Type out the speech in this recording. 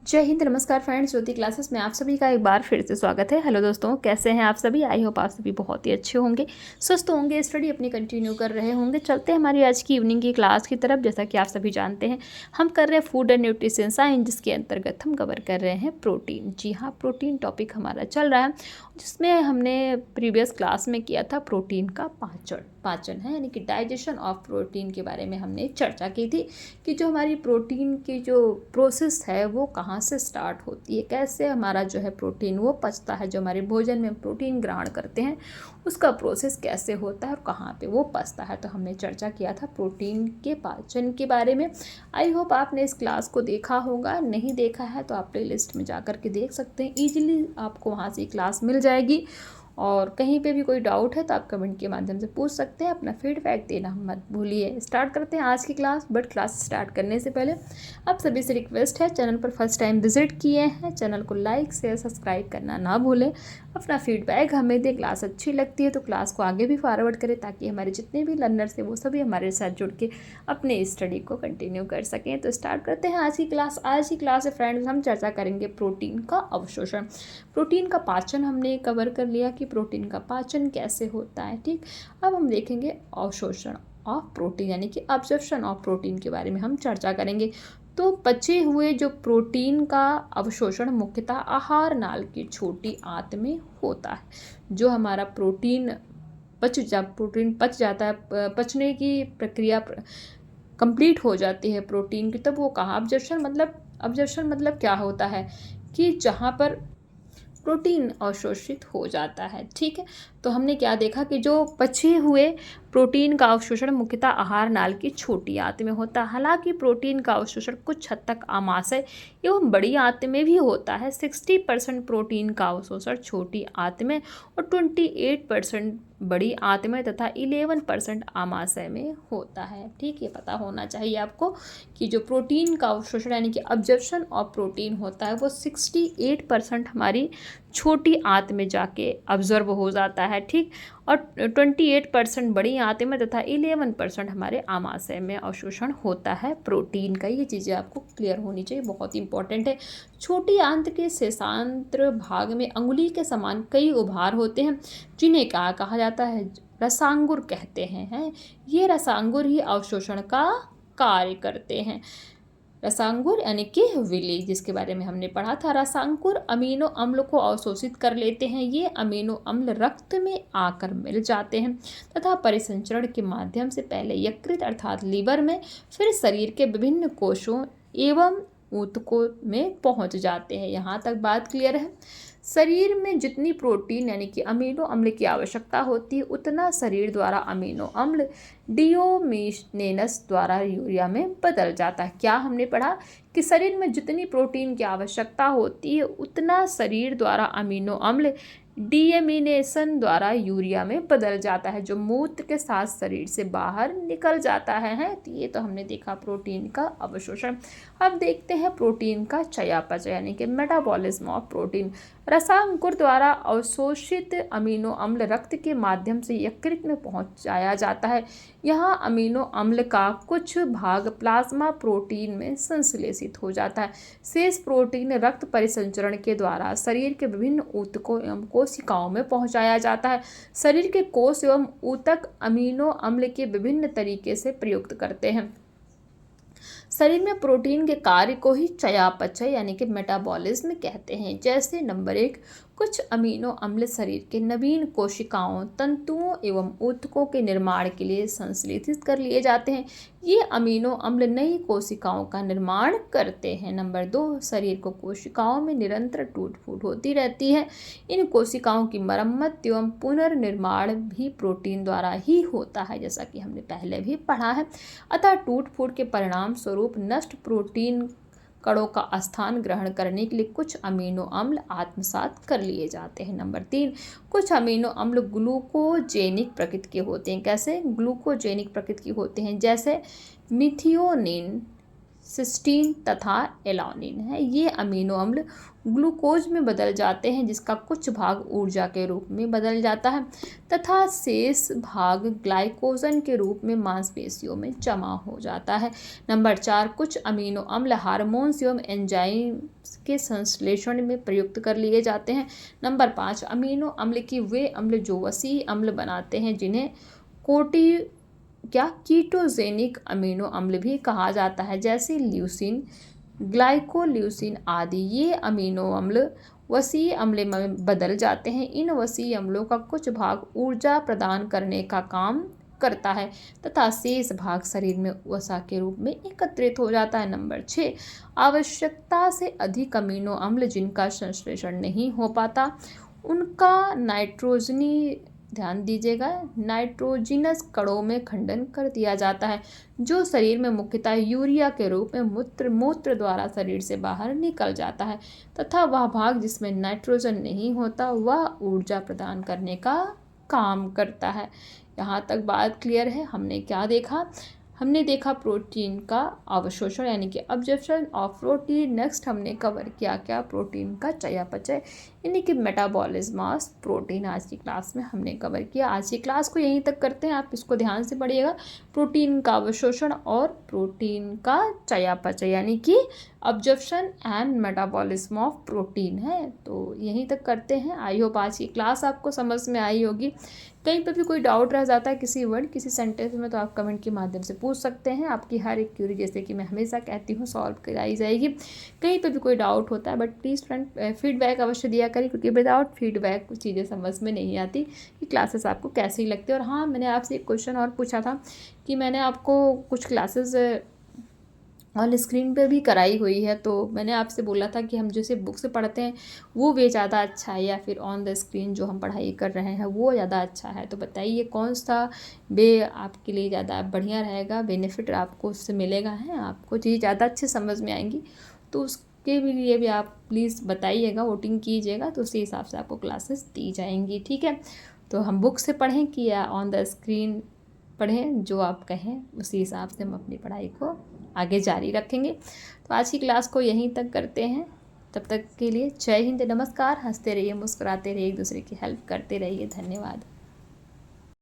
जय हिंद, नमस्कार फ्रेंड्स। ज्योति क्लासेस में आप सभी का एक बार फिर से स्वागत है। हेलो दोस्तों, कैसे हैं आप सभी? आई होप आप सभी बहुत ही अच्छे होंगे, स्वस्थ होंगे, स्टडी अपनी कंटिन्यू कर रहे होंगे। चलते हैं हमारी आज की इवनिंग की क्लास की तरफ। जैसा कि आप सभी जानते हैं, हम कर रहे हैं फूड एंड न्यूट्रिशन साइंस, जिसके अंतर्गत हम कवर कर रहे हैं प्रोटीन। जी हाँ, प्रोटीन टॉपिक हमारा चल रहा है, जिसमें हमने प्रीवियस क्लास में किया था प्रोटीन का पाचन है, यानी कि डाइजेशन ऑफ प्रोटीन के बारे में हमने चर्चा की थी कि जो हमारी प्रोटीन की जो प्रोसेस है वो कहाँ से स्टार्ट होती है, कैसे हमारा जो है प्रोटीन वो पचता है, जो हमारे भोजन में प्रोटीन ग्रहण करते हैं उसका प्रोसेस कैसे होता है और कहाँ पे वो पचता है। तो हमने चर्चा किया था प्रोटीन के पाचन के बारे में। आई होप आपने इस क्लास को देखा होगा, नहीं देखा है तो आप प्ले लिस्ट में जा कर के देख सकते हैं। ईजिली आपको वहाँ से क्लास मिल जाएगी, और कहीं पे भी कोई डाउट है तो आप कमेंट के माध्यम से पूछ सकते हैं। अपना फीडबैक देना मत भूलिए। स्टार्ट करते हैं आज की क्लास। बट क्लास स्टार्ट करने से पहले आप सभी से रिक्वेस्ट है, चैनल पर फर्स्ट टाइम विजिट किए हैं, चैनल को लाइक शेयर सब्सक्राइब करना ना भूलें। अपना फीडबैक हमें दें। क्लास अच्छी लगती है तो क्लास को आगे भी फॉरवर्ड करें, ताकि हमारे जितने भी लर्नर्स हैं वो सभी हमारे साथ जुड़ के अपने स्टडी को कंटिन्यू कर सकें। तो स्टार्ट करते हैं आज की क्लास। आज की क्लास में फ्रेंड्स हम चर्चा करेंगे प्रोटीन का अवशोषण। प्रोटीन का पाचन हमने कवर कर लिया कि प्रोटीन का पाचन कैसे होता है। ठीक, अब हम देखेंगे अवशोषण ऑफ प्रोटीन, यानी कि अब्जॉर्प्शन ऑफ प्रोटीन के बारे में हम चर्चा करेंगे। तो पचे हुए जो प्रोटीन का अवशोषण मुख्यतः आहार नाल की छोटी आंत में होता है। जो हमारा प्रोटीन पच जाता है, पचने की प्रक्रिया कंप्लीट हो जाती है प्रोटीन की, तब वो कहाँ अब्जॉर्प्शन मतलब क्या होता है कि जहाँ पर प्रोटीन अवशोषित हो जाता है। ठीक है, तो हमने क्या देखा कि जो पचे हुए प्रोटीन का अवशोषण मुख्यतः आहार नाल की छोटी आंत में होता है। हालांकि प्रोटीन का अवशोषण कुछ हद तक आमाशय एवं बड़ी आंत में भी होता है। 60% प्रोटीन का अवशोषण छोटी आंत में और 28% बड़ी आंत में तथा 11% आमाशय में होता है। ठीक, ये पता होना चाहिए आपको कि जो प्रोटीन का अवशोषण यानी कि अब्जॉर्प्शन ऑफ प्रोटीन होता है वो 68% हमारी छोटी आंत में जाके ऑब्जर्व हो जाता है। ठीक, और 28% बड़ी आंत में तथा 11% हमारे आमाशय में अवशोषण होता है प्रोटीन का। ये चीज़ें आपको क्लियर होनी चाहिए, बहुत इंपॉर्टेंट है। छोटी आंत के शेषांत्र भाग में अंगुली के समान कई उभार होते हैं, जिन्हें कहा जाता है रसांगुर कहते हैं। ये रसांगुर ही अवशोषण का कार्य करते हैं। रसांकुर यानी कि विली, जिसके बारे में हमने पढ़ा था। रसांकुर अमीनो अम्ल को अवशोषित कर लेते हैं। ये अमीनो अम्ल रक्त में आकर मिल जाते हैं तथा परिसंचरण के माध्यम से पहले यकृत अर्थात लीवर में, फिर शरीर के विभिन्न कोशों एवं ऊतकों में पहुंच जाते हैं। यहाँ तक बात क्लियर है? शरीर में जितनी प्रोटीन यानी कि अमीनो अम्ल की आवश्यकता होती है, उतना शरीर द्वारा अमीनो अम्ल डियोमिनेस द्वारा यूरिया में बदल जाता है। क्या हमने पढ़ा कि शरीर में जितनी प्रोटीन की आवश्यकता होती है, उतना शरीर द्वारा अमीनो अम्ल डीएमिनेशन द्वारा यूरिया में बदल जाता है, जो मूत्र के साथ शरीर से बाहर निकल जाता है। तो ये तो हमने देखा प्रोटीन का अवशोषण। अब देखते हैं प्रोटीन का चयापचय यानी कि मेटाबॉलिज्म ऑफ प्रोटीन। रसांकुर द्वारा अवशोषित अमीनो अम्ल रक्त के माध्यम से यकृत में पहुंचाया जाता है। यहाँ अमीनो अम्ल का कुछ भाग प्लाज्मा प्रोटीन में संश्लेषित हो जाता है। शेष प्रोटीन रक्त परिसंचरण के द्वारा शरीर के विभिन्न ऊतकों एवं कोशिकाओं में पहुंचाया जाता है। शरीर के कोश एवं ऊतक अमीनो अम्ल के विभिन्न तरीके से प्रयुक्त करते हैं। शरीर में प्रोटीन के कार्य को ही चयापचय यानी कि मेटाबॉलिज्म कहते हैं। जैसे नंबर 1, कुछ अमीनो अम्ल शरीर के नवीन कोशिकाओं, तंतुओं एवं ऊतकों के निर्माण के लिए संश्लेषित कर लिए जाते हैं। ये अमीनो अम्ल नई कोशिकाओं का निर्माण करते हैं। नंबर 2, शरीर को कोशिकाओं में निरंतर टूट फूट होती रहती है। इन कोशिकाओं की मरम्मत एवं पुनर्निर्माण भी प्रोटीन द्वारा ही होता है, जैसा कि हमने पहले भी पढ़ा है। अतः टूट फूट के परिणाम स्वरूप नष्ट प्रोटीन कणों का स्थान ग्रहण करने के लिए कुछ अमीनो अम्ल आत्मसात कर लिए जाते हैं। नंबर 3, कुछ अमीनो अम्ल ग्लूकोजेनिक प्रकृति के होते हैं। कैसे? ग्लूकोजेनिक प्रकृति के होते हैं, जैसे मिथियोनिन, सिस्टीन तथा एलानिन है। ये अमीनो अम्ल ग्लूकोज में बदल जाते हैं, जिसका कुछ भाग ऊर्जा के रूप में बदल जाता है तथा शेष भाग ग्लाइकोजन के रूप में मांसपेशियों में जमा हो जाता है। नंबर 4, कुछ अमीनो अम्ल हार्मोन्स एवं एंजाइम के संश्लेषण में प्रयुक्त कर लिए जाते हैं। नंबर 5, अमीनो अम्ल की वे अम्ल जो वसीय अम्ल बनाते हैं जिन्हें कीटोजेनिक अमीनो अम्ल भी कहा जाता है, जैसे ल्यूसीन, ग्लाइकोल्यूसीन आदि। ये अमीनो अम्ल वसीय अम्ल में बदल जाते हैं। इन वसीय अम्लों का कुछ भाग ऊर्जा प्रदान करने का काम करता है तथा शेष भाग शरीर में वसा के रूप में एकत्रित हो जाता है। नंबर 6, आवश्यकता से अधिक अमीनो अम्ल जिनका संश्लेषण नहीं हो पाता उनका ध्यान दीजिएगा, नाइट्रोजिनस कणों में खंडन कर दिया जाता है, जो शरीर में मुख्यतः यूरिया के रूप में मूत्र द्वारा शरीर से बाहर निकल जाता है तथा वह भाग जिसमें नाइट्रोजन नहीं होता वह ऊर्जा प्रदान करने का काम करता है। यहाँ तक बात क्लियर है। हमने क्या देखा? हमने देखा प्रोटीन का अवशोषण यानी कि अब्जॉर्प्शन ऑफ प्रोटीन। नेक्स्ट हमने कवर किया क्या? प्रोटीन का चयापचय यानी कि मेटाबॉलिज्म ऑफ प्रोटीन। आज की क्लास में हमने कवर किया। आज की क्लास को यहीं तक करते हैं, आप इसको ध्यान से पढ़िएगा। प्रोटीन का अवशोषण और प्रोटीन का चयापचय यानी कि absorption and metabolism of protein है, तो यहीं तक करते हैं। आई होप आज की क्लास आपको समझ में आई होगी। कहीं पर भी कोई डाउट रह जाता है किसी वर्ड किसी सेंटेंस में तो आप कमेंट के माध्यम से पूछ सकते हैं। आपकी हर एक क्यूरी जैसे कि मैं हमेशा कहती हूँ सॉल्व कराई जाएगी। कहीं पर भी कोई डाउट होता है बट प्लीज़ फ्रेंड फीडबैक अवश्य दिया करें, क्योंकि विदाउट फीडबैक कुछ चीज़ें समझ में नहीं आती कि क्लासेस आपको कैसी लगती है। और हाँ, मैंने आपसे एक क्वेश्चन और पूछा था कि मैंने आपको कुछ क्लासेस ऑन स्क्रीन पे भी कराई हुई है, तो मैंने आपसे बोला था कि हम जैसे बुक से पढ़ते हैं वो वे ज़्यादा अच्छा है या फिर ऑन द स्क्रीन जो हम पढ़ाई कर रहे हैं वो ज़्यादा अच्छा है। तो बताइए कौन सा वे आपके लिए ज़्यादा बढ़िया रहेगा, बेनिफिट आपको उससे मिलेगा, है आपको चीज़ ज़्यादा अच्छे समझ में आएंगी। तो उसके भी लिए भी आप प्लीज़ बताइएगा, वोटिंग कीजिएगा, तो उसी हिसाब से आपको क्लासेस दी जाएंगी। ठीक है, तो हम बुक से पढ़ें कि या ऑन द स्क्रीन पढ़ें, जो आप कहें उसी हिसाब से हम अपनी पढ़ाई को आगे जारी रखेंगे। तो आज की क्लास को यहीं तक करते हैं। तब तक के लिए जय हिंद, नमस्कार। हंसते रहिए, मुस्कुराते रहिए, एक दूसरे की हेल्प करते रहिए। धन्यवाद।